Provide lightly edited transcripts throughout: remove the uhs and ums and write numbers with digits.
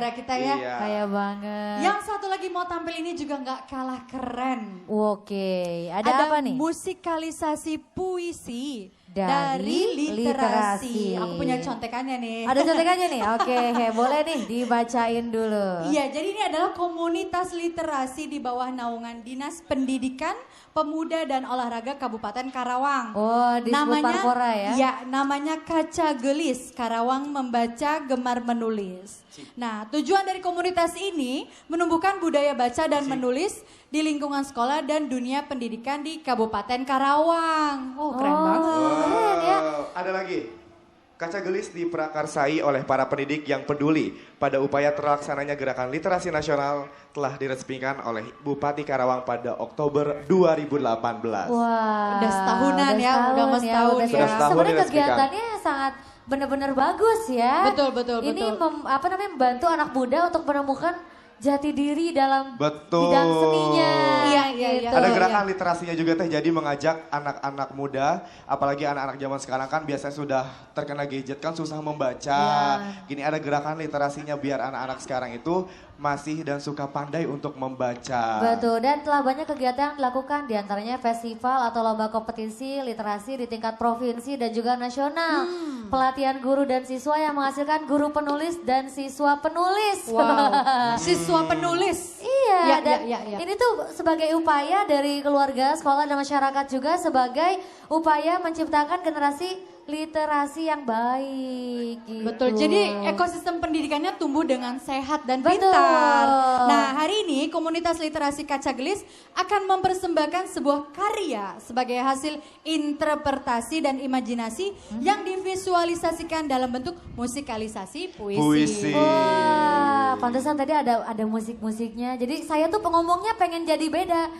negara kita ya. Iya. Kaya banget. Yang satu lagi mau tampil ini juga nggak kalah keren. Oke, ada apa nih? Musikalisasi puisi Dari literasi. Aku punya contekannya nih. Ada contekannya nih? Oke, boleh nih dibacain dulu. Iya, jadi ini adalah komunitas literasi di bawah naungan Dinas Pendidikan, Pemuda dan Olahraga Kabupaten Karawang. Oh, disebut Parpora ya? Ya, namanya Kaca Gelis, Karawang Membaca Gemar Menulis. Nah, tujuan dari komunitas ini menumbuhkan budaya baca dan menulis di lingkungan sekolah dan dunia pendidikan di Kabupaten Karawang. Oh, keren banget. Keren ya. Ada lagi. Kaca Gelis diprakarsai oleh para pendidik yang peduli pada upaya terlaksananya gerakan literasi nasional telah diresmikan oleh Bupati Karawang pada Oktober 2018. Wah, Udah setahunan ya, udah mau setahun udah ya. Sudah setahun Sebenarnya diresmikan. kegiatannya sangat benar-benar bagus ya. Betul, betul, Ini betul. membantu anak muda untuk menemukan jati diri dalam Betul. bidang seninya. Iya, iya, iya. gitu. Ada gerakan literasinya juga teh, jadi mengajak anak-anak muda, apalagi anak-anak zaman sekarang kan biasanya sudah terkena gadget kan susah membaca. Ya. Gini ada gerakan literasinya biar anak-anak sekarang itu masih dan suka pandai untuk membaca. Betul, dan telah banyak kegiatan yang dilakukan, diantaranya festival atau lomba kompetisi literasi di tingkat provinsi dan juga nasional. Pelatihan guru dan siswa yang menghasilkan guru penulis dan siswa penulis. Wow, siswa penulis. Iya, Ya, dan ya, ya, ya. ini tuh sebagai upaya dari keluarga, sekolah, dan masyarakat juga sebagai upaya menciptakan generasi literasi yang baik. Gitu. Betul, jadi ekosistem pendidikannya tumbuh dengan sehat dan Betul. pintar. Nah, hari ini komunitas literasi Kaca Gelis akan mempersembahkan sebuah karya sebagai hasil interpretasi dan imajinasi yang divisualisasikan dalam bentuk musikalisasi puisi. Wah, pantesan tadi ada musik-musiknya. Jadi saya tuh pengomongnya pengen jadi beda.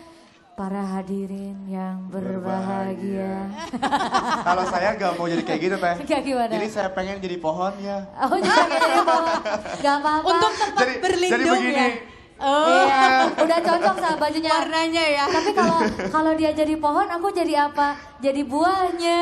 Para hadirin yang berbahagia. Kalau saya gak mau jadi kayak gitu teh. Kayak gimana? Jadi saya pengen jadi pohon ya. Oh, jadi pohon. Gak apa-apa. Untuk tempat berlindung begini. ya. Oh, Iya, udah cocok sama bajunya. warnanya ya. Tapi kalau dia jadi pohon, aku jadi apa? Jadi buahnya.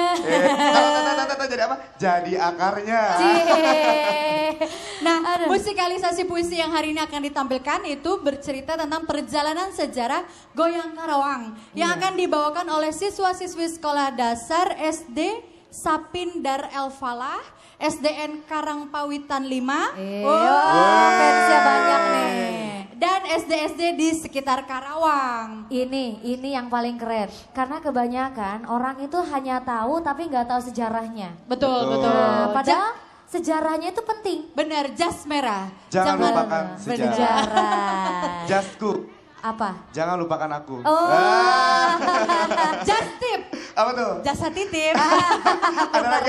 Jadi apa? Jadi akarnya. Cie. Nah, Aduh. musikalisasi puisi yang hari ini akan ditampilkan itu bercerita tentang perjalanan sejarah Goyang Karawang yang akan dibawakan oleh siswa-siswi sekolah dasar SD Sapin Dar El Falah, SDN Karangpawitan 5. Fansnya banyak nih. Dan SD-SD di sekitar Karawang. Ini yang paling keren. Karena kebanyakan orang itu hanya tahu tapi nggak tahu sejarahnya. Betul, Betul. betul. Nah, padahal sejarahnya itu penting. Benar, jas merah. Jangan lupakan sejarah. Sejarah. Justku, Apa? jangan lupakan aku. Oh. Jas tip, Apa tuh? jasa titip. Ada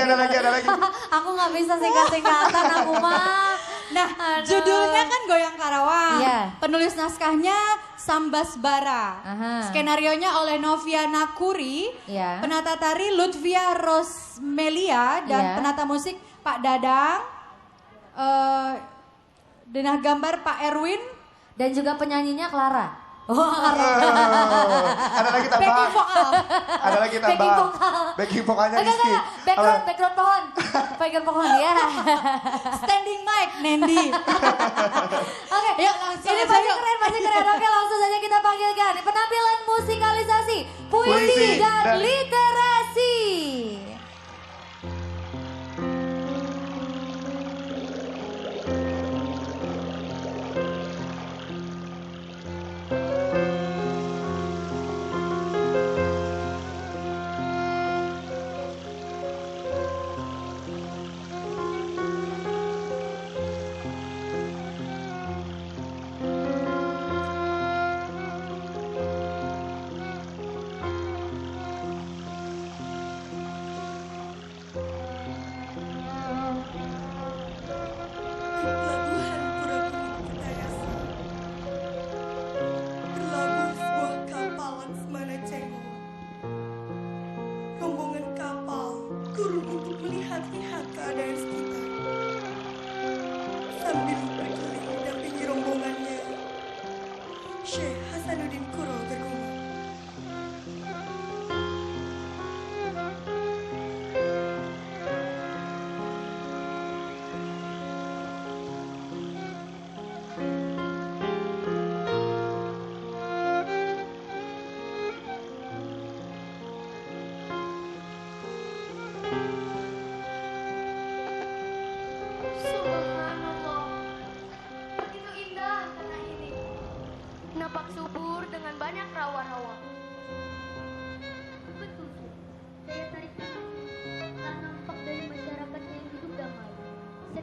lagi. Aku nggak bisa singkat-singkatan aku mah. Nah, Aduh. judulnya kan Goyang Karawang. Iya. Penulis naskahnya Sambas Bara. Aha. Skenarionya oleh Novia Nakuri. Iya. Penata tari Lutfia Rosmelia dan Iya. penata musik Pak Dadang. Denah gambar Pak Erwin. Dan juga penyanyinya Clara. Ada lagi Backing tambahan. vokal. Ada lagi Backing tambahan. vokal. Backing vokalnya Enggak, Rizky. background pohon. Background pohon ya. Standing mic Nendi. Oke, Yuk, langsung ini aja, pasti yuk. keren, pasti keren. Oke, langsung saja kita panggilkan penampilan musikalisasi puisi Puisi dan dan literasi.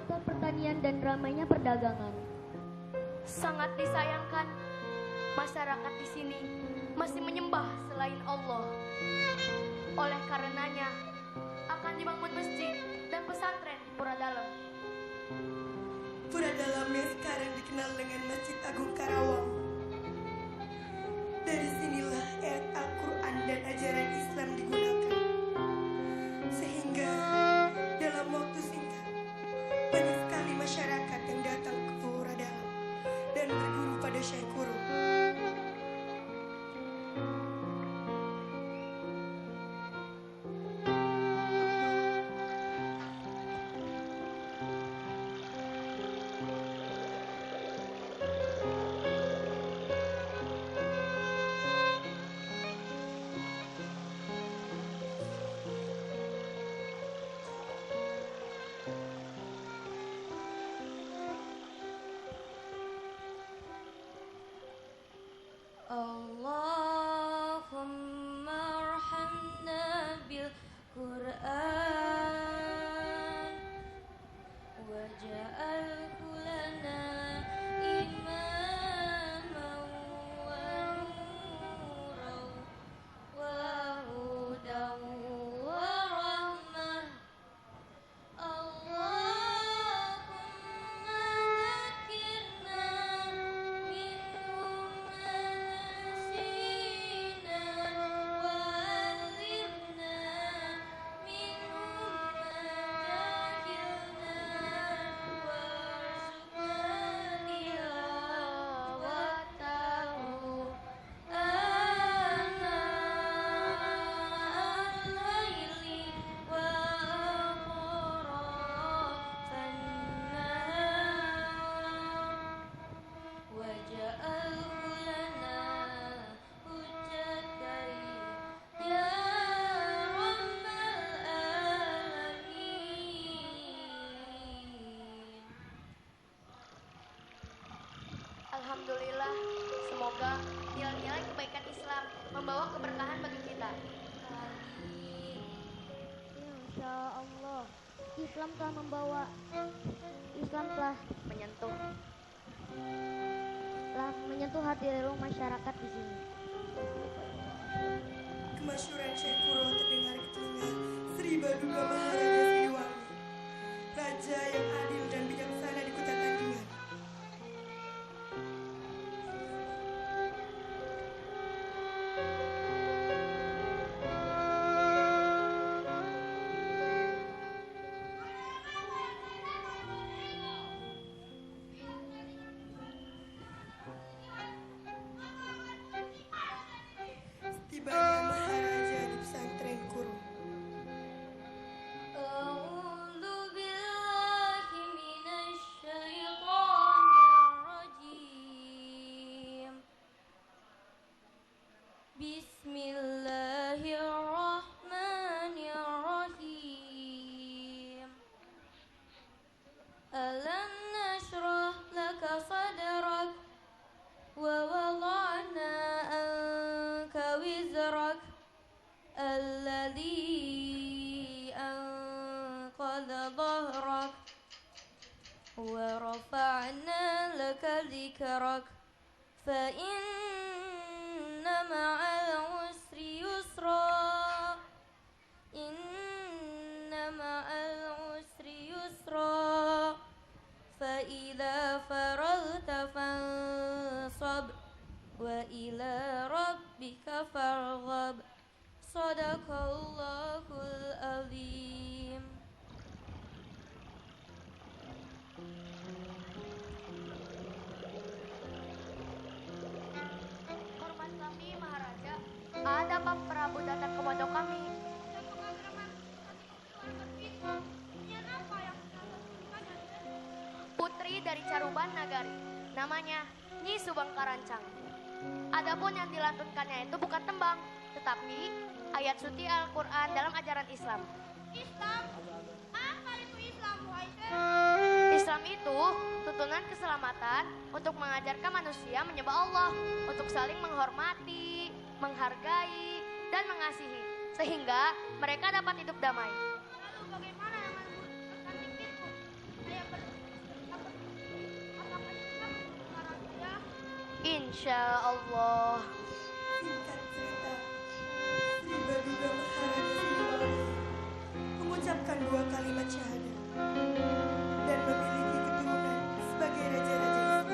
pesat pertanian dan ramainya perdagangan. Sangat disayangkan, masyarakat di sini masih menyembah selain Allah. Oleh karenanya, akan dibangun masjid dan pesantren di Pura Dalem. Pura Dalem yang sekarang dikenal dengan Masjid Agung Karawang. Dari sinilah ayat Al-Quran dan ajaran Islam digunakan. Sehingga dalam waktu singkat, banyak sekali masyarakat yang datang ke Pura Dalem dan berguru pada Syekh Guru. Allahumma arhamna bil Qur'an waj'alhu lana imaman wa nuran wa hudan wa rahmah. Allahumma dzakirna minhum nasina wa 'allimna minhum jahilna warzuqna tilawatahu ana al-laili wa atrafan nahar waj'alhu lana hujjatan ya rabbal alamin. Alhamdulillah, semoga nilai-nilai kebaikan Islam membawa keberkahan bagi kita. Amin. Insya Allah, Islam telah menyentuh hati relung masyarakat di sini. Kemasyhuran Syekh Guru terdengar ke telinga Sri Baduga Maharaja Siliwangi, raja yang adil dan bijaksana di kota Tandingan. Setibanya Maharaja di pesantren Guru. A'udzu billahi minasy syaithanir rajim. Bismillahirrahmanirrahim. Alam nashrah laka sadrak wa wada'na anka wizrak alladhi anqadha dhahrak wa rafa'na laka dhikrak fa inna ma'al usri yusra inna ma'al usri yusra fa idza faragta fansab wa ila rabbika farghab. Sadaqallahul azim. Hormat kami Maharaja, ada Pak Prabu datang ke pondok kami. Putri dari Caruban Nagari, namanya Nyi Subang Karancang. Adapun yang dilantunkannya itu bukan tembang, tetapi ayat suci Al-Quran dalam ajaran Islam. Islam? Apa itu Islam, Islam itu tuntunan keselamatan untuk mengajarkan manusia menyembah Allah, untuk saling menghormati, menghargai, dan mengasihi, sehingga mereka dapat hidup damai. Lalu bagaimana dengan bertanding itu? Saya Insya Allah. Singkat cerita, Sri Baduga Maharaja Siliwangi mengucapkan 2 kalimat syahadat dan memiliki keturunan sebagai raja-raja Islam.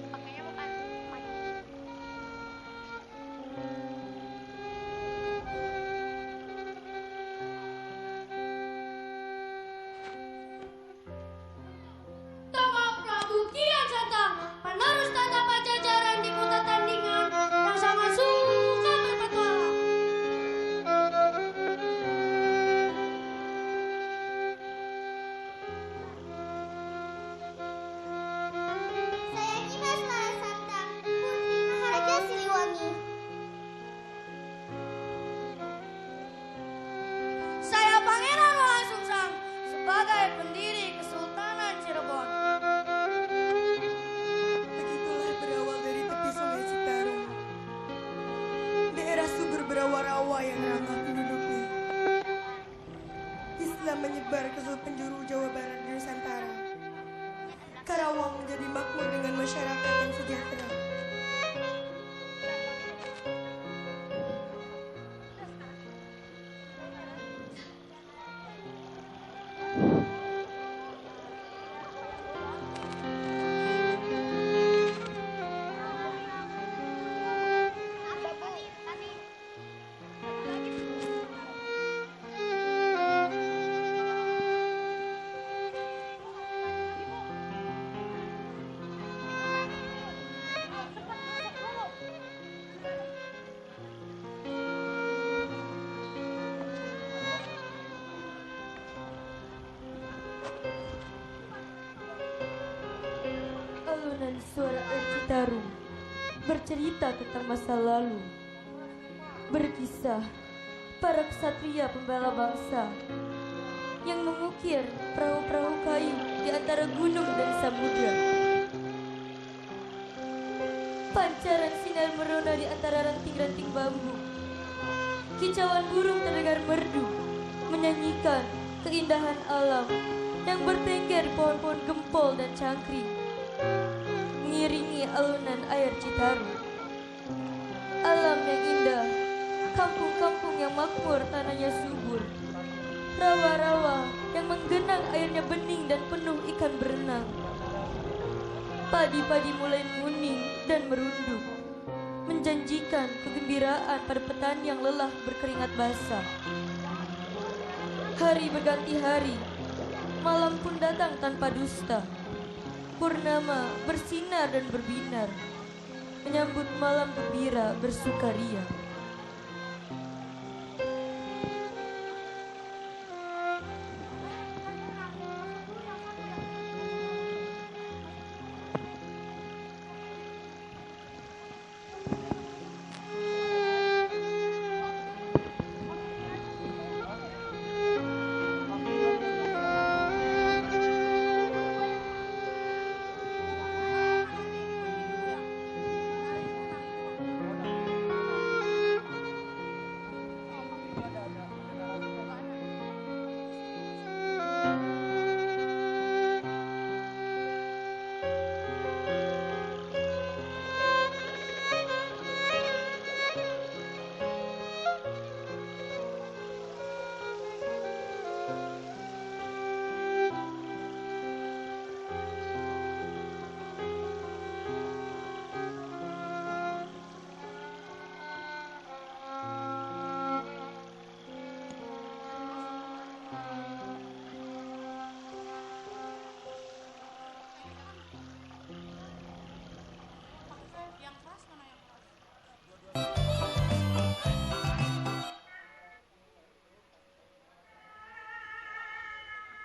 Pakainya bukan maju. Tama Prabu Kian Santang, penerus tata Pajajaran di kota tandingan yang sangat suka berpetualang. Saya Kinas Larasantang, Putri Maharaja Siliwangi. Saya Pangeran Wahasungsang sebagai pendiri Kesultanan Cirebon. Begitulah berawal dari tepi sungai Citarum, daerah subur berawal-rawa yang ramah penduduknya. Islam menyebar ke seluruh penjuru Jawa Barat dan Nusantara. Karawang menjadi makmur dengan masyarakat yang sejahtera. Alunan suara air Citarum bercerita tentang masa lalu, berkisah para ksatria pembela bangsa yang mengukir perahu-perahu kayu di antara gunung dan samudra. Pancaran sinar merona di antara ranting-ranting bambu. Kicauan burung terdengar merdu, menyanyikan keindahan alam yang bertengger di pohon-pohon gempol dan cangkring, mengiringi alunan air Citarum. Alam yang indah, kampung-kampung yang makmur tanahnya subur, rawa-rawa yang menggenang airnya bening dan penuh ikan berenang. Padi-padi mulai menguning dan merunduk, menjanjikan kegembiraan pada petani yang lelah berkeringat basah. Hari berganti hari, malam pun datang tanpa dusta. Purnama bersinar dan berbinar, menyambut malam gembira bersukaria.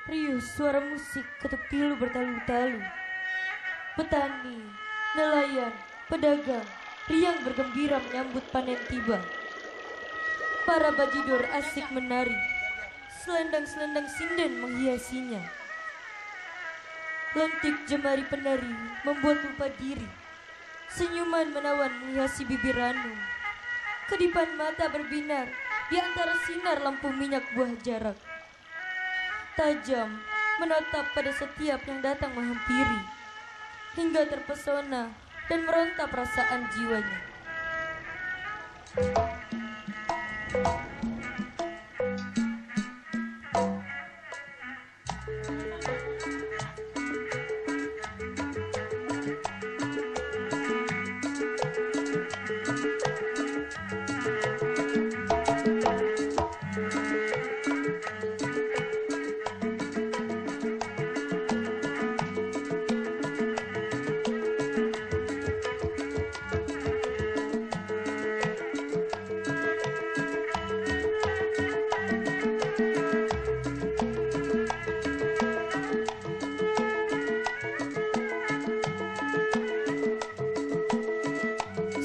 Riuh suara musik ketuk pilu bertalu-talu. Petani, nelayan, pedagang, riang bergembira menyambut panen tiba. Para bajidor asik menari, selendang-selendang sinden menghiasinya. Lentik jemari penari membuat lupa diri. Senyuman menawan menghiasi bibir ranum. Kedipan mata berbinar di antara sinar lampu minyak buah jarak. Tajam menatap pada setiap yang datang menghampiri, hingga terpesona dan meronta perasaan jiwanya.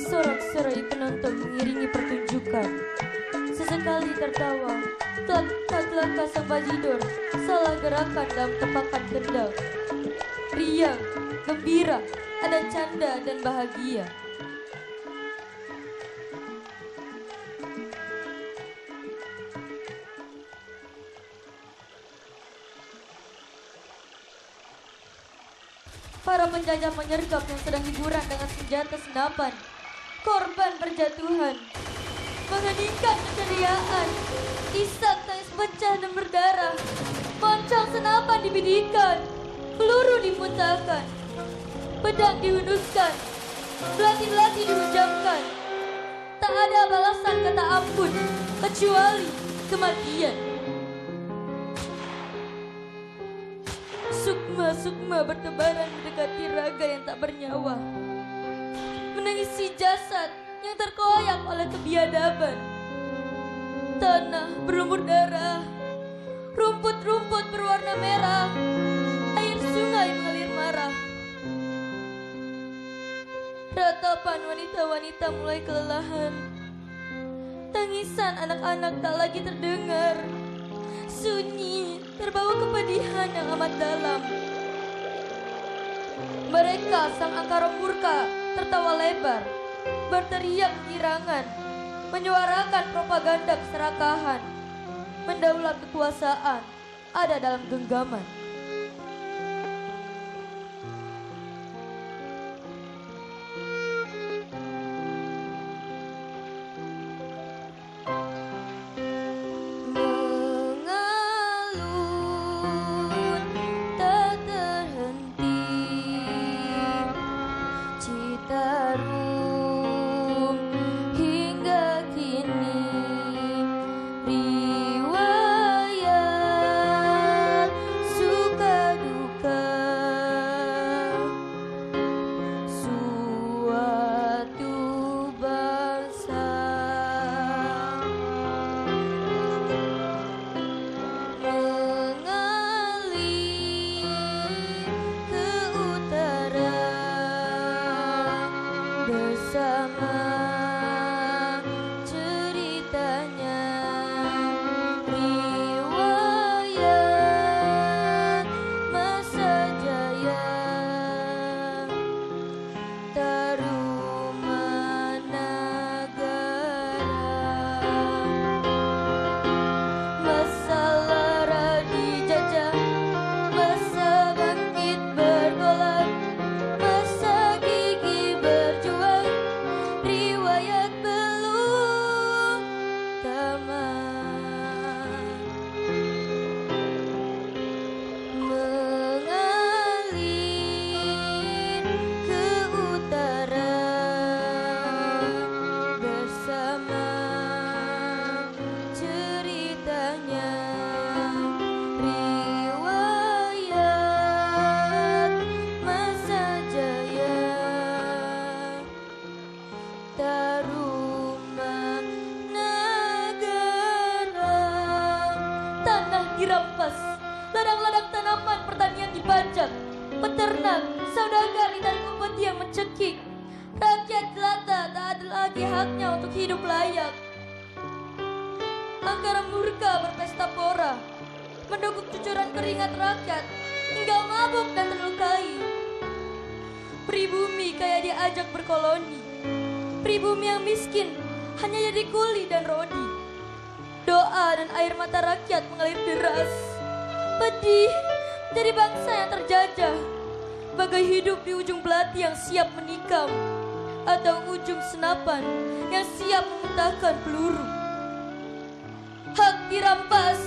Sorak-sorai penonton mengiringi pertunjukan. Sesekali tertawa, kelak-kelak sang bajidor salah gerakan dalam tepakan kendang. Riang, gembira, ada canda dan bahagia. Para penjajah menyergap yang sedang hiburan dengan senjata senapan. Korban berjatuhan, mengheningkan keceriaan. Isak tangis pecah dan berdarah. Moncong senapan dibidikan, peluru dimuntahkan, pedang dihunuskan, belati-belati dihujamkan. Tak ada balasan kata ampun kecuali kematian. Sukma-sukma bertebaran mendekati raga yang tak bernyawa, menangisi jasad yang terkoyak oleh kebiadaban. Tanah berlumur darah, rumput-rumput berwarna merah, air sungai mengalir marah. Ratapan wanita-wanita mulai kelelahan, tangisan anak-anak tak lagi terdengar. Sunyi terbawa kepedihan yang amat dalam. Mereka sang angkara murka tertawa lebar, berteriak girangan, menyuarakan propaganda keserakahan. Mendaulat kekuasaan ada dalam genggaman. dirampas, ladang-ladang tanaman pertanian dibajak, peternak, saudagar ditarik upeti yang mencekik. Rakyat jelata tak ada lagi haknya untuk hidup layak. Angkara murka berpesta pora, mendukung cucuran keringat rakyat hingga mabuk dan terlukai. Pribumi kayak diajak berkoloni, pribumi yang miskin hanya jadi kuli dan rodi. doa dan air mata rakyat mengalir deras. Pedih dari bangsa yang terjajah, bagai hidup di ujung belati yang siap menikam, atau ujung senapan yang siap memuntahkan peluru. Hak dirampas,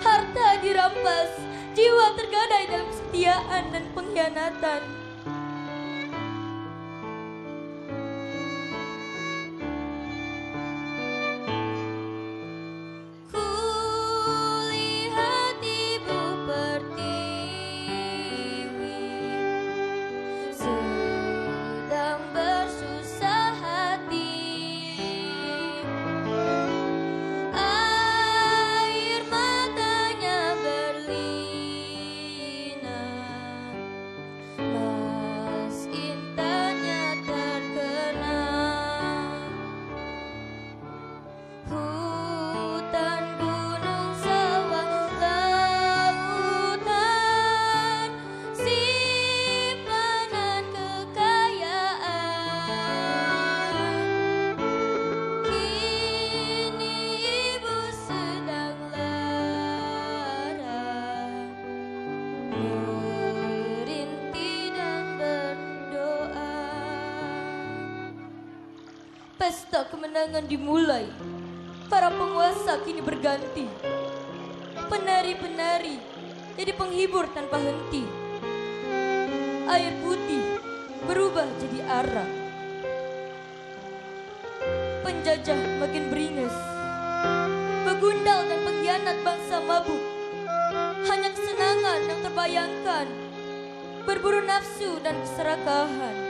harta dirampas, jiwa tergadai dalam kesetiaan dan pengkhianatan. Kulihat ibu pertiwi sedang bersusah hati. Air matanya berlinang, mas intannya terkenang. Hutan, gunung, sawah, lautan, simpanan kekayaan. Kini ibu sedang lara, merintih dan berdoa. Pesta kemenangan dimulai. Para penguasa kini berganti. Penari-penari jadi penghibur tanpa henti. Air putih berubah jadi arak. Penjajah makin beringas. Begundal dan pengkhianat bangsa mabuk. Hanya kesenangan yang terbayangkan. Berburu nafsu dan keserakahan.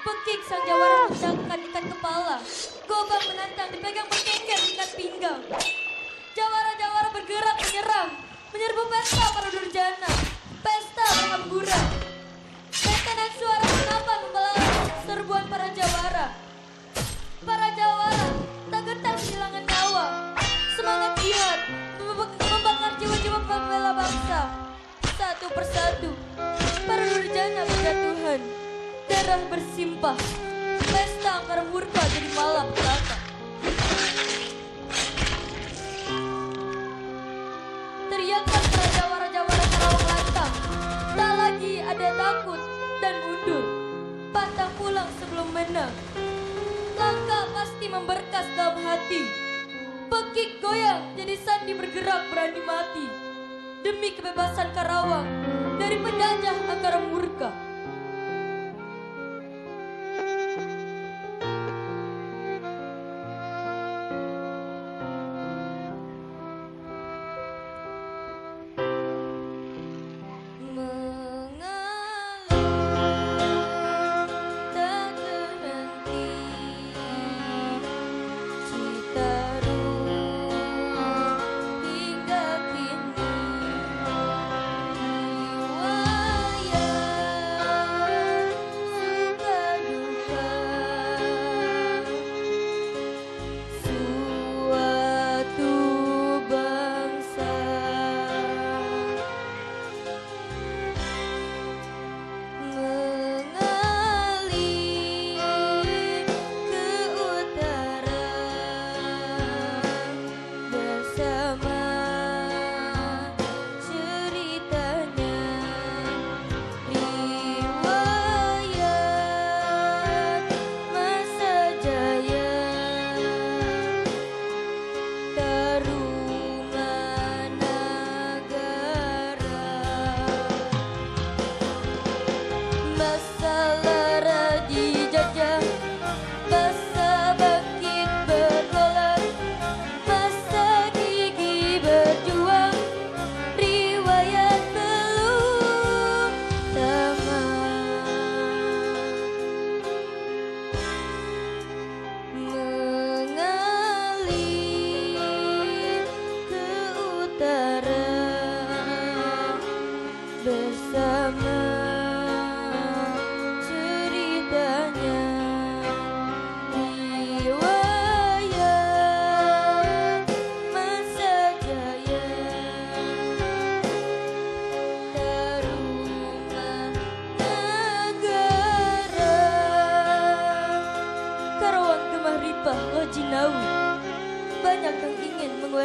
Pekik sang jawara menegakkan ikat kepala. Gobang menantang dipegang bertengger ikat pinggang. Jawara-jawara bergerak menyerang, menyerbu pesta para durjana. Pesta berhamburan. Rentetan suara senapan membelah serbuan para jawara. Para jawara tak gentar kehilangan nyawa. Semangat jihad membakar jiwa-jiwa pembela bangsa. Satu persatu para durjana berjatuhan. Darah bersimpah, pesta angkara murka jadi malam belaka. Teriakan para jawara-jawara Karawang lantang, tak lagi ada takut dan mundur. Pantang pulang sebelum menang, langkah pasti memberkas dalam hati. Pekik goyang jadi sandi bergerak berani mati. Demi kebebasan Karawang dari penjajah angkara murka.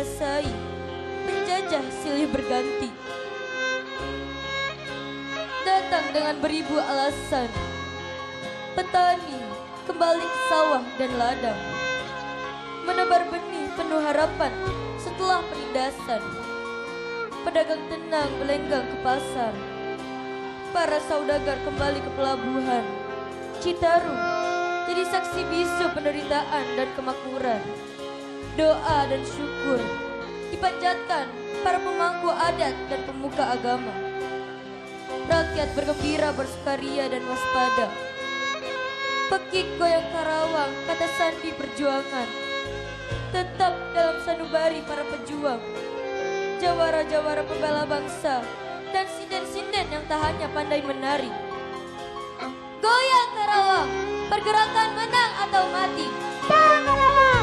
menguasai, penjajah silih berganti. Datang dengan beribu alasan, petani kembali ke sawah dan ladang, menebar benih penuh harapan setelah penindasan. Pedagang tenang melenggang ke pasar, para saudagar kembali ke pelabuhan. Citarum jadi saksi bisu penderitaan dan kemakmuran. Doa dan syukur dipanjatkan para pemangku adat dan pemuka agama. Rakyat bergembira, bersukaria dan waspada. Pekik goyang Karawang, kata sandi perjuangan. Tetap dalam sanubari para pejuang, jawara-jawara pembela bangsa, dan sinden-sinden yang tak hanya pandai menari. Goyang Karawang, pergerakan menang atau mati. Karawang!